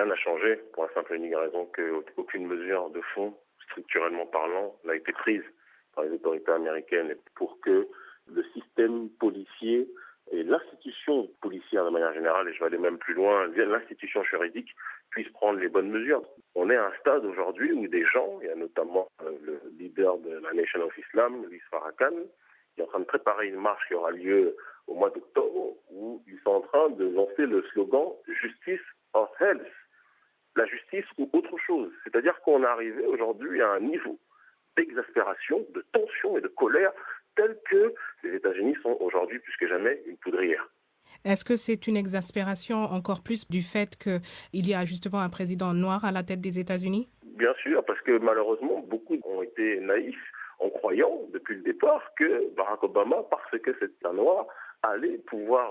Rien n'a changé pour la simple et unique raison qu'aucune mesure de fond, structurellement parlant, n'a été prise par les autorités américaines pour que le système policier et l'institution policière de manière générale, et je vais aller même plus loin, l'institution juridique puisse prendre les bonnes mesures. On est à un stade aujourd'hui où des gens, il y a notamment le leader de la Nation of Islam, Louis Farrakhan, qui est en train de préparer une marche qui aura lieu au mois d'octobre, où ils sont en train de lancer le slogan « Justice or Health », la justice ou autre chose. C'est-à-dire qu'on est arrivé aujourd'hui à un niveau d'exaspération, de tension et de colère tel que les États-Unis sont aujourd'hui plus que jamais une poudrière. Est-ce que c'est une exaspération encore plus du fait qu'il y a justement un président noir à la tête des États-Unis? Bien sûr, parce que malheureusement, beaucoup ont été naïfs en croyant depuis le départ que Barack Obama, parce que c'est un noir, allait pouvoir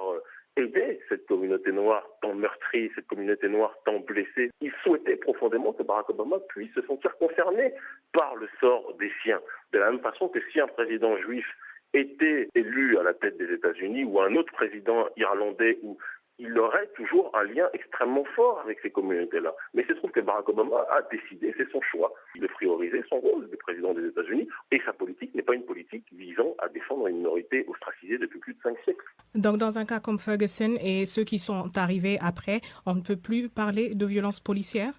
aider cette communauté noire tant meurtrie, cette communauté noire tant blessée. Il souhaitait profondément que Barack Obama puisse se sentir concerné par le sort des siens. De la même façon que si un président juif était élu à la tête des États-Unis ou un autre président irlandais, où il aurait toujours un lien extrêmement fort avec ces communautés-là. Mais il se trouve que Barack Obama a décidé, c'est son choix, de prioriser son rôle de président des États-Unis, et sa politique n'est pas une politique visant à défendre une minorité ostracisée depuis plus de 5 siècles. Donc, dans un cas comme Ferguson et ceux qui sont arrivés après, on ne peut plus parler de violence policière?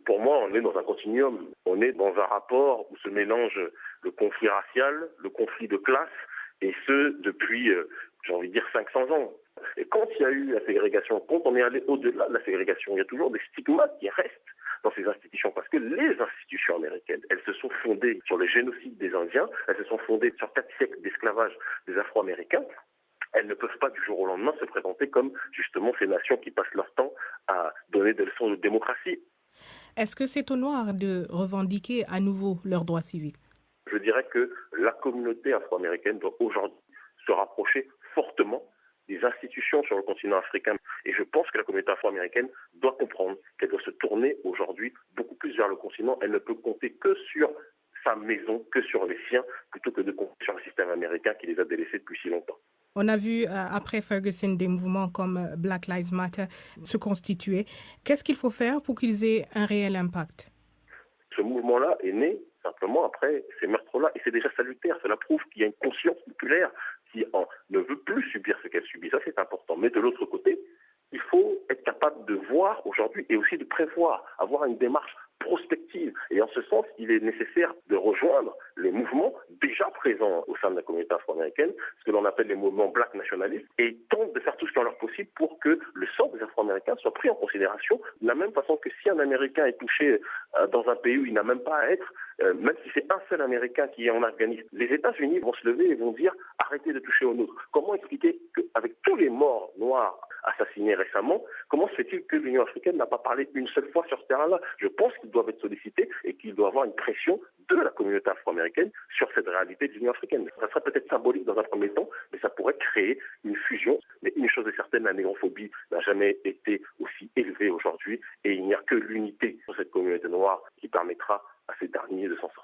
Pour moi, on est dans un continuum. On est dans un rapport où se mélange le conflit racial, le conflit de classe, et ce, depuis, j'ai envie de dire, 500 ans. Et quand il y a eu la ségrégation, quand on est allé au-delà de la ségrégation, il y a toujours des stigmates qui restent dans ces institutions, parce que les institutions américaines, elles se sont fondées sur le génocide des Indiens, elles se sont fondées sur 4 siècles d'esclavage des Afro-Américains. Elles ne peuvent pas du jour au lendemain se présenter comme justement ces nations qui passent leur temps à donner des leçons de démocratie. Est-ce que c'est aux Noirs de revendiquer à nouveau leurs droits civiques? Je dirais que la communauté afro-américaine doit aujourd'hui se rapprocher fortement des institutions sur le continent africain. Et je pense que la communauté afro-américaine doit comprendre qu'elle doit se tourner aujourd'hui beaucoup plus vers le continent. Elle ne peut compter que sur sa maison, que sur les siens, plutôt que de compter sur le système américain qui les a délaissés depuis si longtemps. On a vu après Ferguson des mouvements comme Black Lives Matter se constituer. Qu'est-ce qu'il faut faire pour qu'ils aient un réel impact? Ce mouvement-là est né simplement après ces meurtres-là, et c'est déjà salutaire. Cela prouve qu'il y a une conscience populaire qui ne veut plus subir ce qu'elle subit. Ça, c'est important. Mais de l'autre côté, il faut être capable de voir aujourd'hui et aussi de prévoir, avoir une démarche prospective. Et en ce sens, il est nécessaire de rejoindre les mouvements déjà présents au sein de la communauté afro-américaine, ce que l'on appelle les mouvements black nationalistes, et tenter de faire tout ce qui est en leur possible pour que le sort des Afro-Américains soit pris en considération, de la même façon que si un Américain est touché dans un pays où il n'a même pas à être, même si c'est un seul Américain qui est en Afghanistan, les États-Unis vont se lever et vont dire arrêtez de toucher aux nôtres. Comment expliquer qu'avec tous les morts noirs assassinés récemment, comment se fait-il que l'Union africaine n'a pas parlé une seule fois sur ce terrain-là? Je pense qu'ils doivent être sollicités et qu'il doit y avoir une pression de la communauté afro-américaine sur cette réalité de l'Union africaine. Ça serait peut-être symbolique dans un premier temps, mais ça pourrait créer une fusion. Mais une chose est certaine, la négrophobie n'a jamais été aussi élevée aujourd'hui, et il n'y a que l'unité de cette communauté noire qui permettra à ces derniers de s'en sortir.